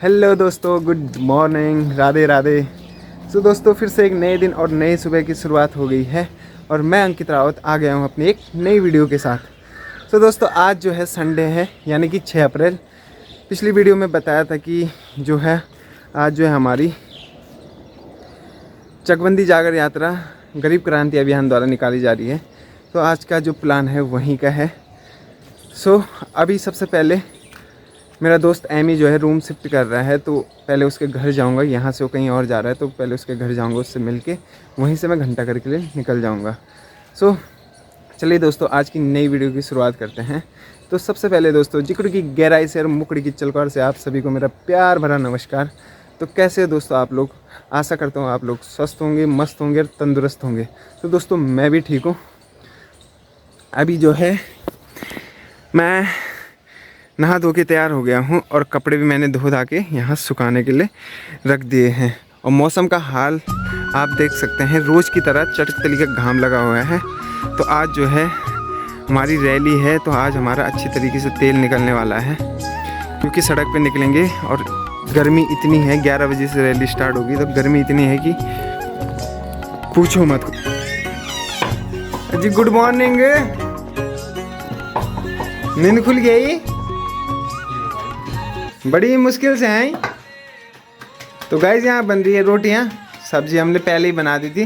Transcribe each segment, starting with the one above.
Hello दोस्तों, good morning, Radhe Radhe. सो दोस्तों, फिर से एक नए दिन और नए सुबह की शुरुआत हो गई है और मैं अंकित रावत आ गया हूँ अपनी एक नई वीडियो के साथ। सो दोस्तों, आज जो है संडे है, यानी कि 6 अप्रैल। पिछली वीडियो में बताया था कि जो है आज जो है हमारी चकबंदी जागर यात्रा गरीब क्रांति अभियान द्वारा निकाली जा रही है। तो आज का जो प्लान है वहीं का है। सो अभी सबसे पहले मेरा दोस्त एमी जो है रूम शिफ्ट कर रहा है, तो पहले उसके घर जाऊंगा। यहाँ से वो कहीं और जा रहा है, तो पहले उसके घर जाऊंगा, उससे मिलके वहीं से मैं घंटाघर के लिए निकल जाऊंगा। सो चलिए दोस्तों, आज की नई वीडियो की शुरुआत करते हैं। तो सबसे पहले दोस्तों, जिक्र की गहराई से और मुकड़ी की चलकार से आप सभी को मेरा प्यार भरा नमस्कार। तो कैसे हो दोस्तों आप लोग? आशा करता हूँ आप लोग स्वस्थ होंगे, मस्त होंगे और तंदुरुस्त होंगे। तो दोस्तों, मैं भी ठीक हूँ। अभी जो है मैं नहा धो के तैयार हो गया हूँ और कपड़े भी मैंने धो धा के यहाँ सुखाने के लिए रख दिए हैं। और मौसम का हाल आप देख सकते हैं, रोज़ की तरह चटक तली का घाम लगा हुआ है। तो आज जो है हमारी रैली है, तो आज हमारा अच्छी तरीके से तेल निकलने वाला है, क्योंकि सड़क पे निकलेंगे और गर्मी इतनी है। 11 बजे से रैली स्टार्ट होगी, तो गर्मी इतनी है कि पूछो मत जी। Good morning. नींद खुल गई? बड़ी मुश्किल से आई। तो गाइस, यहाँ बन रही है रोटियाँ। सब्जी हमने पहले ही बना दी थी।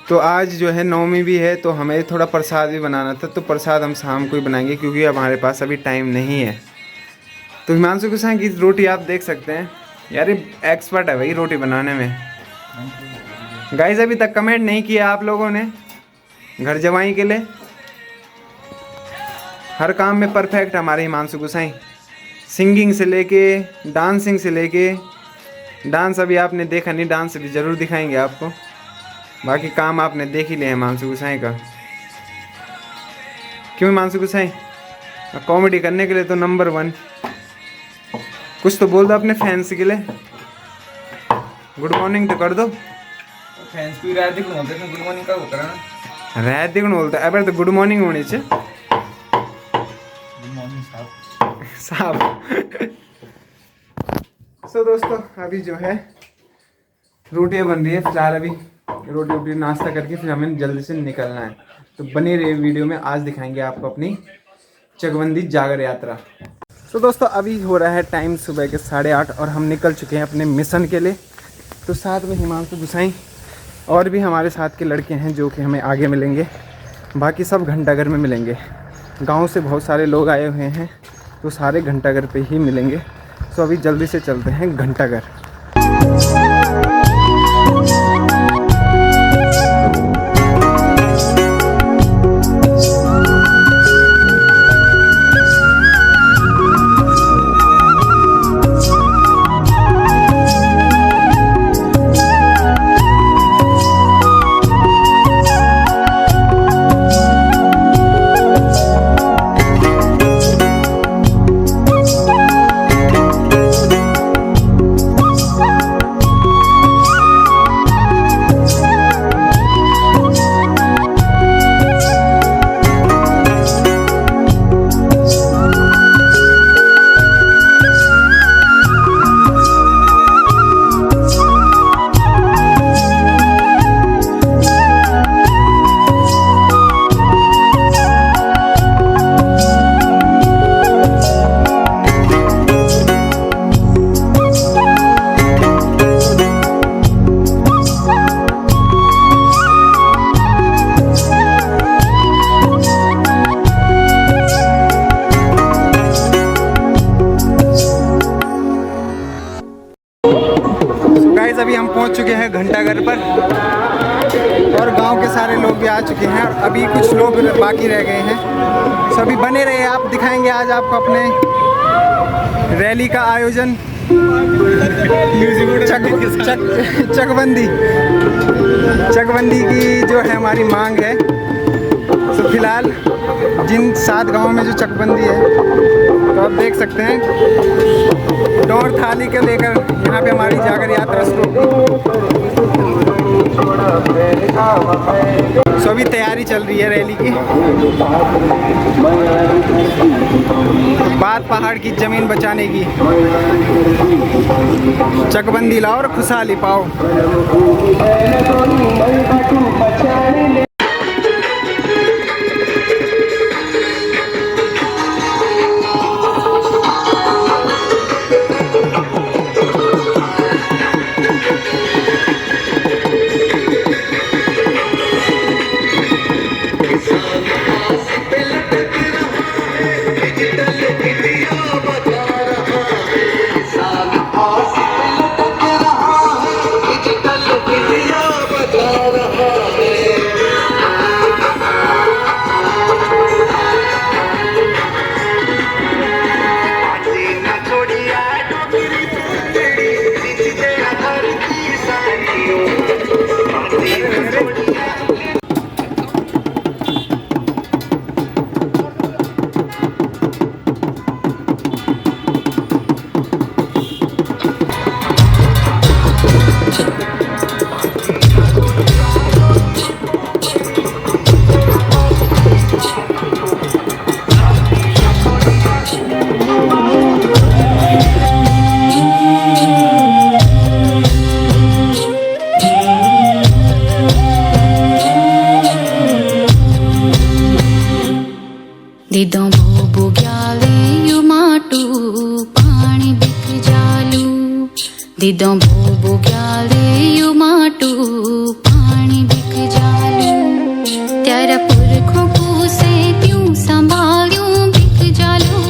तो आज जो है नवमी भी है, तो हमें थोड़ा प्रसाद भी बनाना था। तो प्रसाद हम शाम को ही बनाएंगे, क्योंकि हमारे पास अभी टाइम नहीं है। तो हिमांशु गुसाई की रोटी आप देख सकते हैं यार, एक्सपर्ट है भाई रोटी बनाने में। गाइस, अभी तक कमेंट नहीं किया आप लोगों ने घर जमाई के लिए। हर काम में परफेक्ट हमारे हिमांशु गुसाई। सिंगिंग से लेके डांसिंग से लेके, डांस अभी आपने देखा नहीं, डांस भी ज़रूर दिखाएंगे आपको। बाकी काम आपने देख ही लिया है हिमांशु गुसाई का। क्यों हिमांशु गुसाई? कॉमेडी करने के लिए तो नंबर 1। कुछ तो बोल दो अपने फैंस के लिए। गुड मॉर्निंग तो कर दो। फैंस को रात दिखण बोलते हैं, गुड मॉर्निंग का होता है ना। रात दिखण बोलता है, अब तो गुड मॉर्निंग होनी चाहिए। गुड मॉर्निंग साहब। सो दोस्तों, अभी जो है रोटियां बन रही है। फिलहाल अभी रोटी नाश्ता करके फिर हमें जल्दी से निकलना है। तो बने रहिए वीडियो में, आज दिखाएंगे आपको अपनी चकबंदी जागर यात्रा। तो दोस्तों, अभी हो रहा है टाइम सुबह के 8:30 और हम निकल चुके हैं अपने मिशन के लिए। तो साथ में हिमांशु गुसाई और भी हमारे साथ के लड़के हैं, जो कि हमें आगे मिलेंगे। बाकी सब घंटाघर में मिलेंगे। गांव से बहुत सारे लोग आए हुए हैं, तो सारे घंटाघर पे ही मिलेंगे। तो अभी जल्दी से चलते हैं घंटाघर। अभी हम पहुंच चुके हैं घंटाघर पर और गांव के सारे लोग भी आ चुके हैं और अभी कुछ लोग बाकी रह गए हैं। सभी बने रहे, आप दिखाएंगे आज आपको अपने रैली का आयोजन। चकबंदी की जो है हमारी मांग है। तो फिलहाल जिन 7 गांवों में जो चकबंदी है, तो आप देख सकते हैं डोर थाली के लेकर यहाँ पे हमारी जागर यात्रा शुरू होगी। सो अभी तैयारी चल रही है रैली की। बात पहाड़ की जमीन बचाने की। चकबंदी लाओ और खुशहाली पाओ। दिदों भोबो ग्याले यु माटू पानी बिक जालू। दिदों भोबो ग्याले यु माटू पानी बिक जालू। त्यारा पुरखों को से त्यों संभाल्यूं बिक जालू।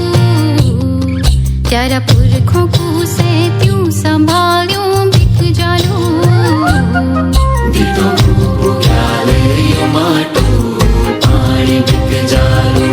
त्यारा पुरखों को से त्यों संभाल्यूं बिक जालू। दिदों भोबो ग्याले यु माटू पानी बिक जालू।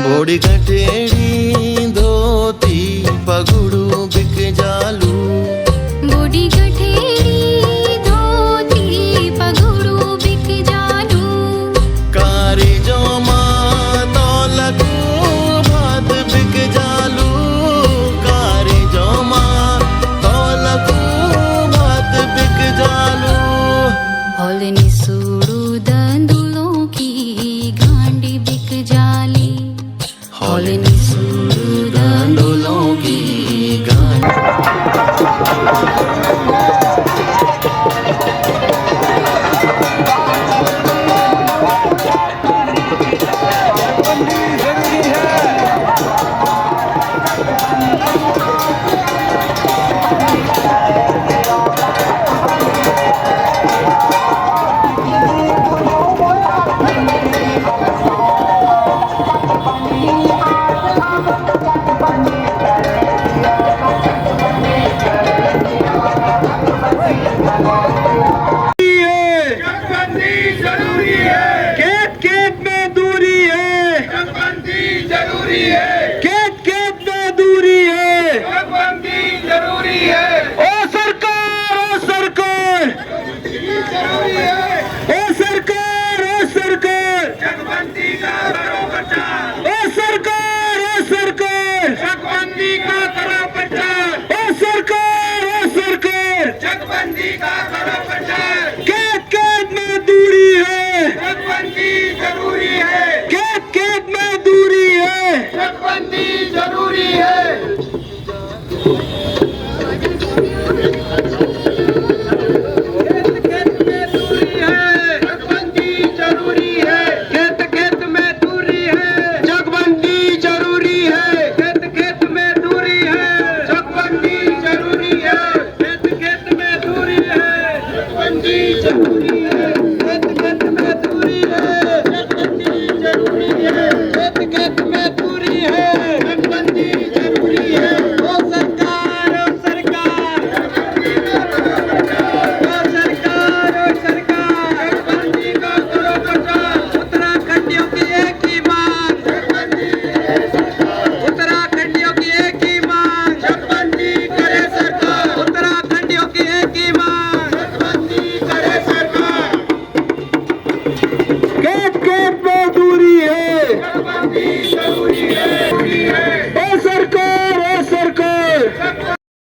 बोड़ी गठेड़ी धोती पगड़ू बिक जालू। बोड़ी गठेड़ी धोती पगड़ू बिक जालू। कारी जो तौलकू भात बिक जालू। कारी जो तौलकू भात बिक जालू। हौलनी सूड़ू दंदुलों की गांडी बिक जाली। हौलनी सूड़ू दंदुलों की गांडी।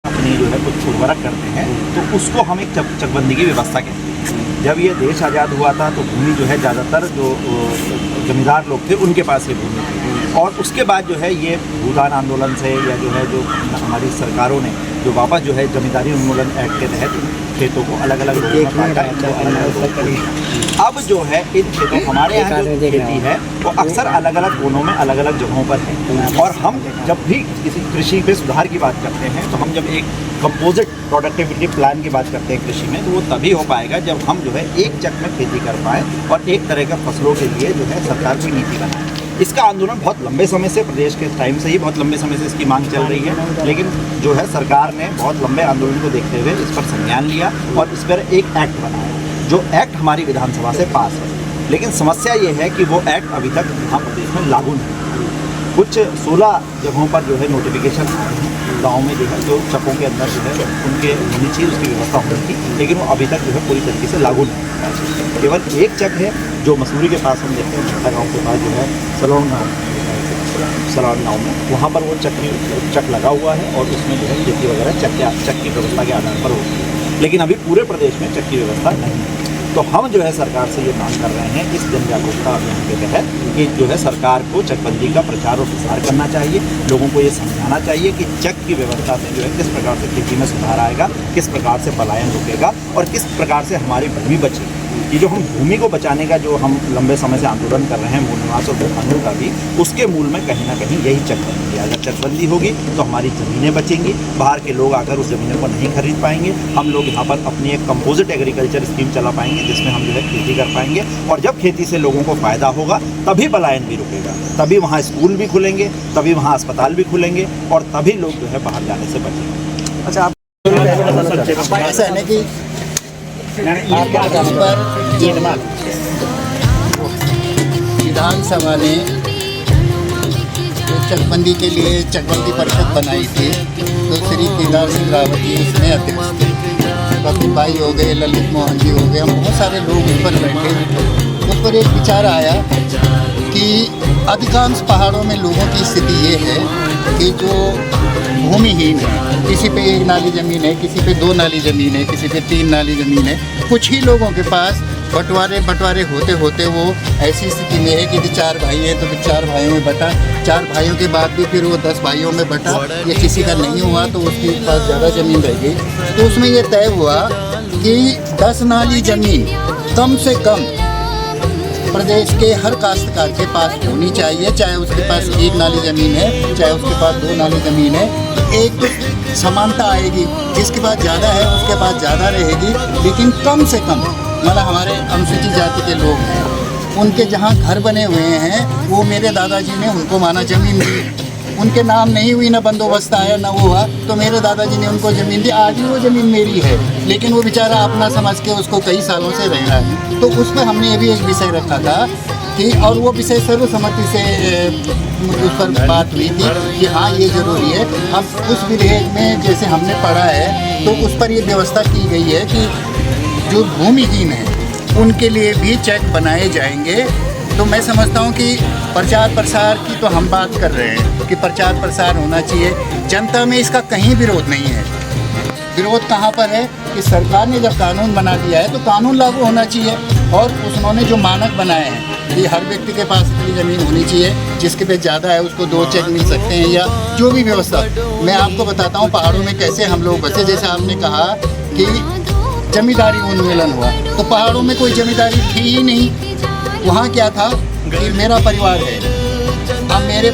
अपनी जो है कुछ उर्वरक करते हैं तो उसको हम एक चकबंदी की व्यवस्था कहते हैं। जब ये देश आज़ाद हुआ था तो भूमि जो है ज़्यादातर जो जमींदार लोग थे उनके पास ये भूमि थी, और उसके बाद जो है ये भूदान आंदोलन से या जो है जो हमारी सरकारों ने जो वापस जो है जमींदारी उन्मूलन एक्ट के तहत खेतों को अलग अलग लोगों में बांटा, इनको अलग अलग लोग कर। अब जो है इन खेतों हमारे यहाँ जो खेती है वो अक्सर अलग अलग कोनों में अलग अलग जगहों पर है, और हम जब भी किसी कृषि पे सुधार की बात करते हैं तो हम जब एक कंपोजिट प्रोडक्टिविटी प्लान की बात करते हैं कृषि में, तो वो तभी हो पाएगा जब हम जो है एक चक में खेती कर पाएँ और एक तरह का फसलों के लिए जो है सरकार कोई नीति बनाए। इसका आंदोलन बहुत लंबे समय से, प्रदेश के टाइम से ही बहुत लंबे समय से इसकी मांग चल रही है, लेकिन जो है सरकार ने बहुत लंबे आंदोलन को देखते हुए इस पर संज्ञान लिया और इस पर एक एक्ट बनाया, जो एक्ट हमारी विधानसभा से पास है। लेकिन समस्या ये है कि वो एक्ट अभी तक यहाँ प्रदेश में लागू नहीं है। कुछ 16 जगहों पर जो है नोटिफिकेशन गाँव में जो है जो चकों के अंदर जो है उनके होनी चाहिए, उसकी व्यवस्था होनी थी, लेकिन वो अभी तक जो है पूरी तरीके से लागू नहीं है। केवल एक चक है जो मसूरी के पास हम देखते हैं, छठा गाँव के पास जो है सलोन गाँव में, वहाँ पर वो चक लगा हुआ है और उसमें जो है खेती वगैरह चक की व्यवस्था के आधार पर होती है, लेकिन अभी पूरे प्रदेश में चक की व्यवस्था नहीं है। तो हम जो है सरकार से ये मांग कर रहे हैं इस जन जागरूकता अभियान के तहत कि जो है सरकार को चकबंदी का प्रचार और प्रसार करना चाहिए, लोगों को ये समझाना चाहिए कि चक की व्यवस्था से जो है किस प्रकार से खेती में सुधार आएगा, किस प्रकार से पलायन रुकेगा और किस प्रकार से हमारी भूमि बचेगी। ये जो हम भूमि को बचाने का जो हम लंबे समय से आंदोलन कर रहे हैं मूल निवास और भूखंडों का भी, उसके मूल में कहीं ना कहीं यही चकबंदी है। अगर चकबंदी होगी तो हमारी ज़मीनें बचेंगी, बाहर के लोग आकर उस ज़मीनों को नहीं खरीद पाएंगे, हम लोग यहाँ पर अपनी एक कंपोजिट एग्रीकल्चर स्कीम चला पाएंगे जिसमें हम जो है खेती कर पाएंगे, और जब खेती से लोगों को फ़ायदा होगा तभी पलायन भी रुकेगा, तभी वहाँ स्कूल भी खुलेंगे, तभी वहाँ अस्पताल भी खुलेंगे और तभी लोग जो है बाहर जाने से बचेंगे। अच्छा, आप ऐसा है ना कि आपके बताने पर विधानसभा ने जो चकबंदी के लिए चकबंदी परिषद बनाई थी तो श्री केदार सिंह रावत जी उसमें अध्यक्ष थे, कपिल भाई हो गए, ललित मोहन जी हो गए, हम बहुत सारे लोग उस पर बैठे। उस पर एक विचार आया कि अधिकांश पहाड़ों में लोगों की स्थिति ये है कि जो भूमिहीन है, किसी पे 1 नाली ज़मीन है, किसी पे 2 नाली ज़मीन है, किसी पे 3 नाली ज़मीन है, कुछ ही लोगों के पास बंटवारे होते होते वो ऐसी स्थिति में है कि 4 भाई हैं तो फिर 4 भाइयों में बटा, 4 भाइयों के बाद भी फिर वो 10 भाइयों में बटा, या किसी का नहीं हुआ तो उसके पास ज़्यादा ज़मीन रह गई। तो उसमें ये तय हुआ कि 10 नाली ज़मीन कम से कम प्रदेश के हर काश्तकार के पास होनी चाहिए, चाहे उसके पास 1 नाली ज़मीन है, चाहे उसके पास 2 नाली ज़मीन है। एक समानता आएगी, जिसके पास ज़्यादा है उसके पास ज़्यादा रहेगी, लेकिन कम से कम मतलब हमारे अनुसूचित जाति के लोग हैं, उनके जहाँ घर बने हुए हैं वो मेरे दादाजी ने उनको माना ज़मीन दी, उनके नाम नहीं हुई, ना बंदोबस्त आया, ना वो हुआ, तो मेरे दादाजी ने उनको ज़मीन दी। आज भी वो ज़मीन मेरी है, लेकिन वो बेचारा अपना समझ के उसको कई सालों से रह रहा है। तो उस पर हमने ये भी एक विषय रखा था कि, और वो विषय सर्वसम्मति से उस पर बात हुई थी कि हाँ ये ज़रूरी है। अब उस विधेयक में जैसे हमने पढ़ा है तो उस पर ये व्यवस्था की गई है कि जो भूमिहीन है उनके लिए भी चेक बनाए जाएंगे। तो मैं समझता हूँ कि प्रचार प्रसार की तो हम बात कर रहे हैं कि प्रचार प्रसार होना चाहिए, जनता में इसका कहीं विरोध नहीं है। विरोध कहाँ पर है कि सरकार ने जब कानून बना दिया है तो कानून लागू होना चाहिए, और उन्होंने जो मानक बनाए हैं कि हर व्यक्ति के पास इतनी ज़मीन होनी चाहिए, जिसके पे ज़्यादा है उसको 2 चेक मिल सकते हैं, या जो भी व्यवस्था। मैं आपको बताता हूँ पहाड़ों में कैसे हम लोग बसे। जैसे आपने कहा कि जमींदारी उन्मूलन हुआ, तो पहाड़ों में कोई जमींदारी थी ही नहीं। वहाँ क्या था कि मेरा परिवार है, अब मेरे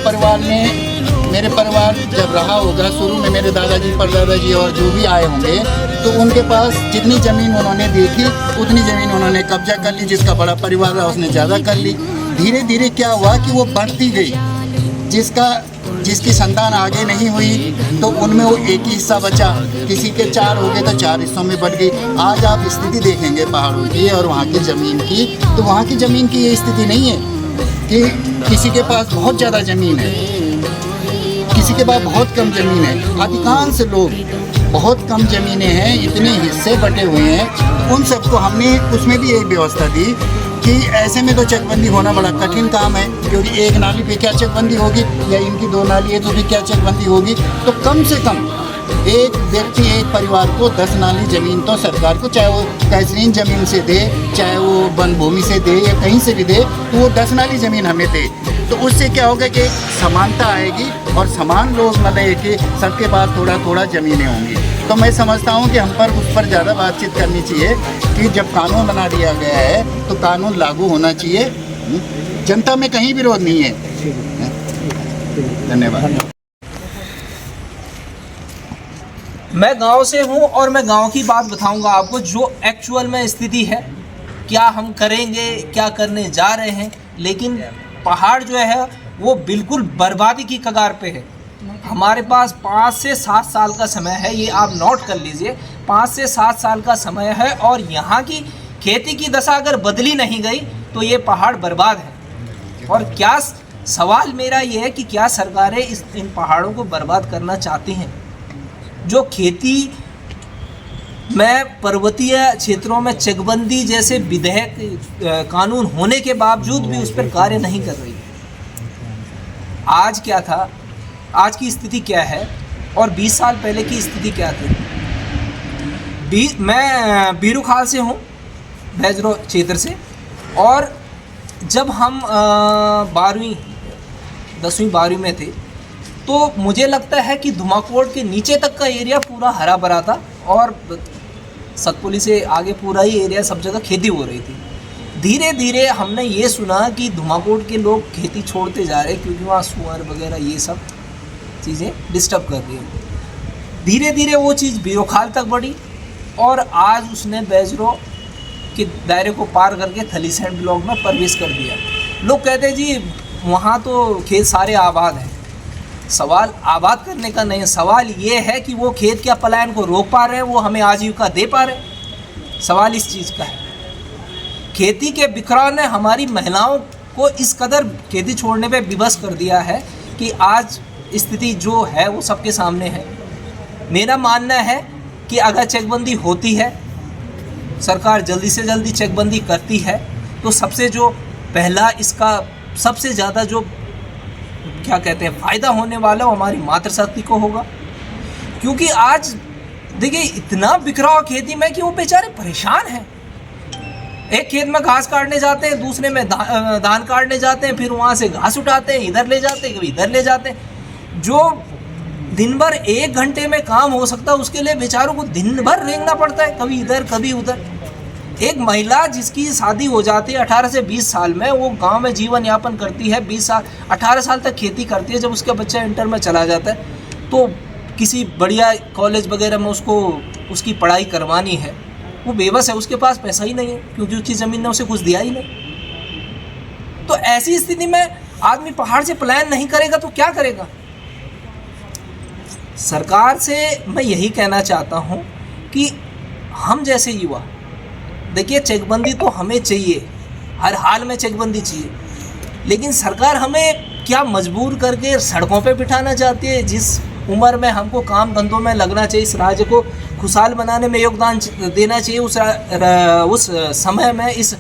परिवार जब रहा होगा शुरू में, मेरे दादाजी परदादाजी और जो भी आए होंगे, तो उनके पास जितनी ज़मीन उन्होंने देखी उतनी ज़मीन उन्होंने कब्जा कर ली, जिसका बड़ा परिवार रहा उसने ज़्यादा कर ली। धीरे धीरे क्या हुआ कि वो बढ़ती गई, जिसकी संतान आगे नहीं हुई तो उनमें वो एक ही हिस्सा बचा, किसी के 4 हो गए तो 4 हिस्सों में बढ़ गई। आज आप स्थिति देखेंगे पहाड़ों की और वहाँ की ज़मीन की, तो वहाँ की ज़मीन की ये स्थिति नहीं है कि किसी के पास बहुत ज़्यादा ज़मीन है, किसी के पास बहुत कम ज़मीन है। अधिकांश लोग बहुत कम ज़मीनें हैं, इतने हिस्से बटे हुए हैं। उन सबको हमने उसमें भी एक व्यवस्था दी कि ऐसे में तो चकबंदी होना बड़ा कठिन काम है, क्योंकि एक नाली पे क्या चकबंदी होगी, या इनकी 2 नाली है तो फिर क्या चकबंदी होगी। तो कम से कम एक व्यक्ति, एक परिवार को 10 नाली ज़मीन तो सरकार को, चाहे वो तहसीन ज़मीन से दे, चाहे वो वन भूमि से दे, या कहीं से भी दे, तो वो 10 नाली ज़मीन हमें दे। तो उससे क्या होगा कि समानता आएगी और समान लोग, मतलब कि सबके पास थोड़ा थोड़ा ज़मीनें होंगी। तो मैं समझता हूँ कि हम पर उस पर ज़्यादा बातचीत करनी चाहिए कि जब कानून बना दिया गया है तो कानून लागू होना चाहिए। जनता में कहीं विरोध नहीं है। धन्यवाद। मैं गांव से हूं और मैं गांव की बात बताऊंगा आपको, जो एक्चुअल में स्थिति है, क्या हम करेंगे, क्या करने जा रहे हैं। लेकिन पहाड़ जो है वो बिल्कुल बर्बादी की कगार पे है। हमारे पास 5 से 7 साल का समय है, ये आप नोट कर लीजिए, 5 से 7 साल का समय है, और यहाँ की खेती की दशा अगर बदली नहीं गई तो ये पहाड़ बर्बाद है। और क्या सवाल मेरा ये है कि क्या सरकारें इन पहाड़ों को बर्बाद करना चाहती हैं? जो खेती में पर्वतीय क्षेत्रों में चकबंदी जैसे विधेयक कानून होने के बावजूद भी उस पर कार्य नहीं कर रही है। आज क्या था, आज की स्थिति क्या है और 20 साल पहले की स्थिति क्या थी? मैं बीरूखाल से हूँ, बैजरो क्षेत्र से, और जब हम 12वीं 10वीं 12वीं में थे तो मुझे लगता है कि धुमाकोट के नीचे तक का एरिया पूरा हरा भरा था और सतपुली से आगे पूरा ही एरिया, सब जगह खेती हो रही थी। धीरे धीरे हमने ये सुना कि धुमाकोट के लोग खेती छोड़ते जा रहे हैं क्योंकि वहाँ सुअर वगैरह ये सब चीज़ें डिस्टर्ब कर रही हैं। धीरे धीरे वो चीज़ बीरोखाल तक बढ़ी और आज उसने बैजरो के दायरे को पार करके थलीसैंड ब्लॉक में प्रवेश कर दिया। लोग कहते हैं जी वहाँ तो खेत सारे आबाद हैं। सवाल आबाद करने का नहीं है, सवाल ये है कि वो खेत क्या पलायन को रोक पा रहे हैं, वो हमें आजीविका दे पा रहे हैं। सवाल इस चीज़ का है। खेती के बिखराव ने हमारी महिलाओं को इस कदर खेती छोड़ने पे विवश कर दिया है कि आज स्थिति जो है वो सबके सामने है। मेरा मानना है कि अगर चेकबंदी होती है, सरकार जल्दी से जल्दी चेकबंदी करती है, तो सबसे जो पहला इसका सबसे ज़्यादा जो क्या कहते हैं फ़ायदा होने वाला वो हमारी मातृशक्ति को होगा। क्योंकि आज देखिए इतना बिखराव खेती में कि वो बेचारे परेशान हैं। एक खेत में घास काटने जाते हैं, दूसरे में धान काटने जाते हैं, फिर वहाँ से घास उठाते हैं, इधर ले जाते हैं, कभी इधर ले जाते हैं। जो दिन भर 1 घंटे में काम हो सकता है उसके लिए बेचारों को दिन भर रेंगना पड़ता है, कभी इधर कभी उधर। एक महिला जिसकी शादी हो जाती है 18 से 20 साल में, वो गांव में जीवन यापन करती है, 20 साल 18 साल तक खेती करती है। जब उसका बच्चा इंटर में चला जाता है तो किसी बढ़िया कॉलेज वगैरह में उसको उसकी पढ़ाई करवानी है, वो बेबस है, उसके पास पैसा ही नहीं है क्योंकि उसकी ज़मीन ने उसे कुछ दिया ही नहीं। तो ऐसी स्थिति में आदमी पहाड़ से पलायन नहीं करेगा तो क्या करेगा? सरकार से मैं यही कहना चाहता हूँ कि हम जैसे युवा, देखिए चेकबंदी तो हमें चाहिए, हर हाल में चेकबंदी चाहिए, लेकिन सरकार हमें क्या मजबूर करके सड़कों पे बिठाना चाहती है? जिस उम्र में हमको काम धंधों में लगना चाहिए, इस राज्य को खुशहाल बनाने में योगदान देना चाहिए, उस समय में, इस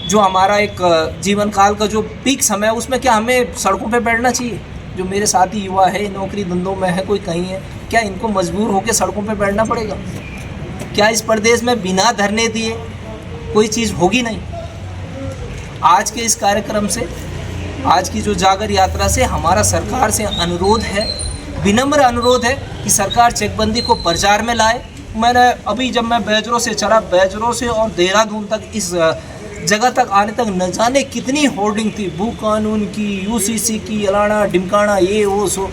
जो हमारा एक जीवन काल का जो पीक समय है, उसमें क्या हमें सड़कों पे बैठना चाहिए? जो मेरे साथी युवा है, नौकरी धंधों में है, कोई कहीं है, क्या इनको मजबूर होकर सड़कों पे बैठना पड़ेगा? क्या इस प्रदेश में बिना धरने दिए कोई चीज़ होगी? नहीं। आज के इस कार्यक्रम से, आज की जो जागर यात्रा से हमारा सरकार से अनुरोध है, विनम्र अनुरोध है कि सरकार चेकबंदी को प्रचार में लाए। मैंने अभी जब मैं बैजरो से चला, बैजरो से और देहरादून तक, इस जगह तक आने तक न जाने कितनी होर्डिंग थी, भू कानून की, यूसीसी की, अलाना ढिमकाना, ये वो सो।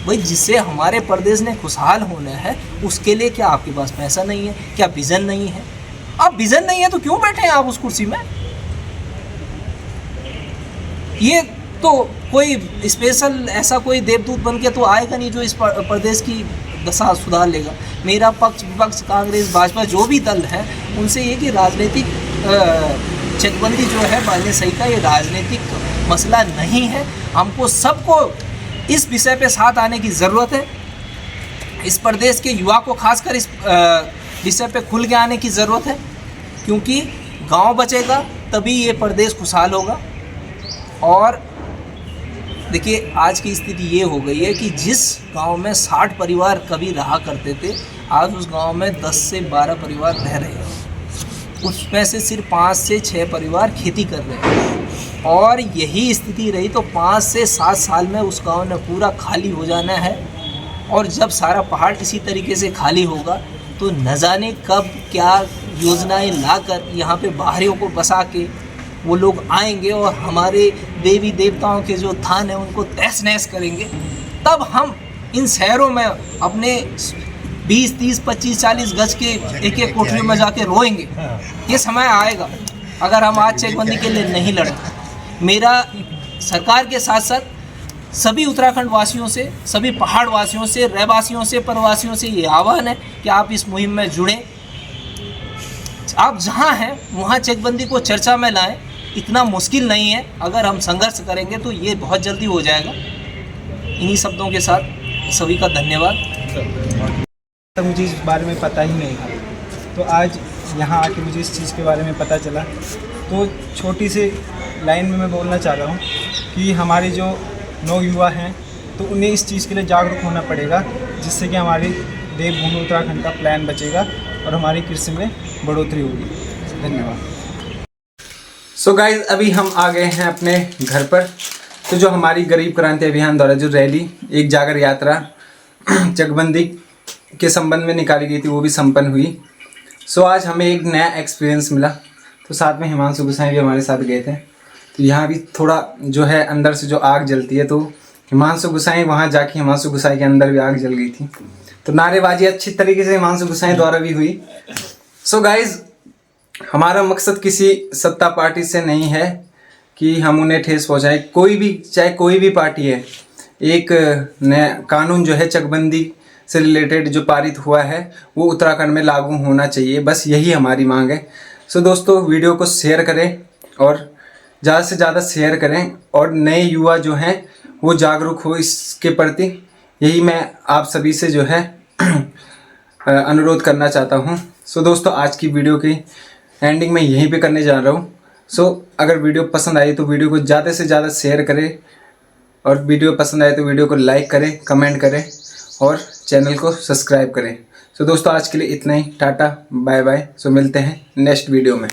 भाई जिससे हमारे प्रदेश ने खुशहाल होना है, उसके लिए क्या आपके पास पैसा नहीं है? क्या विज़न नहीं है? आप विज़न नहीं है तो क्यों बैठे हैं आप उस कुर्सी में? ये तो कोई स्पेशल ऐसा कोई देवदूत बन के तो आएगा नहीं जो इस प्रदेश की दशा सुधार लेगा। मेरा पक्ष विपक्ष, कांग्रेस, भाजपा, जो भी दल है, उनसे ये कि राजनीतिक चेकबंदी जो है बाने सही का ये राजनीतिक मसला नहीं है। हमको सबको इस विषय पे साथ आने की ज़रूरत है। इस प्रदेश के युवा को खासकर इस विषय पे खुल के आने की ज़रूरत है, क्योंकि गांव बचेगा तभी ये प्रदेश खुशहाल होगा। और देखिए आज की स्थिति ये हो गई है कि जिस गांव में 60 परिवार कभी रहा करते थे, आज उस गांव में 10 से 12 परिवार रह रहे हैं। उसमें से सिर्फ 5 से 6 परिवार खेती कर रहे हैं। और यही स्थिति रही तो 5 से 7 साल में उस गांव ने पूरा खाली हो जाना है। और जब सारा पहाड़ इसी तरीके से खाली होगा तो न जाने कब क्या योजनाएं लाकर यहाँ पे बाहरियों को बसा के वो लोग आएंगे और हमारे देवी देवताओं के जो थान हैं उनको तहस नहस करेंगे। तब हम इन शहरों में अपने 20, 30, 25, 40 गज के एक एक कोठरी में जाके रोएंगे। ये समय आएगा अगर हम आज चेकबंदी के लिए नहीं लड़े। मेरा सरकार के साथ साथ सभी उत्तराखंड वासियों से, सभी पहाड़ वासियों से, रहवासियों से, प्रवासियों से ये आह्वान है कि आप इस मुहिम में जुड़ें। आप जहां हैं वहां चेकबंदी को चर्चा में लाएं। इतना मुश्किल नहीं है, अगर हम संघर्ष करेंगे तो ये बहुत जल्दी हो जाएगा। इन्हीं शब्दों के साथ सभी का धन्यवाद। तो मुझे इस बारे में पता ही नहीं था, तो आज यहाँ आके मुझे इस चीज़ के बारे में पता चला। तो छोटी सी लाइन में मैं बोलना चाह रहा हूँ कि हमारे जो नौयुवा हैं तो उन्हें इस चीज़ के लिए जागरूक होना पड़ेगा, जिससे कि हमारी देवभूमि उत्तराखंड का प्लान बचेगा और हमारी कृषि में बढ़ोतरी होगी। धन्यवाद। सो गाइज अभी हम आ गए हैं अपने घर पर। तो जो हमारी गरीब क्रांति अभियान द्वारा जो रैली, एक जागर यात्रा चकबंदी के संबंध में निकाली गई थी, वो भी संपन्न हुई। सो आज हमें एक नया एक्सपीरियंस मिला। तो साथ में हिमांशु गोसाई भी हमारे साथ गए थे। तो यहाँ भी थोड़ा जो है अंदर से जो आग जलती है, तो हिमांशु गोसाई वहाँ जाके हिमांशु गोसाई के अंदर भी आग जल गई थी। तो नारेबाजी अच्छी तरीके से हिमांशु गोसाई द्वारा भी हुई। सो गाइज हमारा मकसद किसी सत्ता पार्टी से नहीं है कि हम उन्हें ठेस पहुँचाएं। कोई भी, चाहे कोई भी पार्टी है, एक नया कानून जो है चकबंदी से रिलेटेड जो पारित हुआ है वो उत्तराखंड में लागू होना चाहिए, बस यही हमारी मांग है। सो दोस्तों वीडियो को शेयर करें और ज़्यादा से ज़्यादा शेयर करें और नए युवा जो हैं वो जागरूक हो इसके प्रति। यही मैं आप सभी से जो है अनुरोध करना चाहता हूँ। सो दोस्तों आज की वीडियो की एंडिंग में यहीं पे करने जा रहा हूँ। सो अगर वीडियो पसंद आई तो वीडियो को ज़्यादा से ज़्यादा शेयर करें और वीडियो पसंद आए तो वीडियो को लाइक करें, कमेंट करें और चैनल को सब्सक्राइब करें। सो दोस्तों आज के लिए इतना ही। Tata bye bye. सो मिलते हैं नेक्स्ट वीडियो में।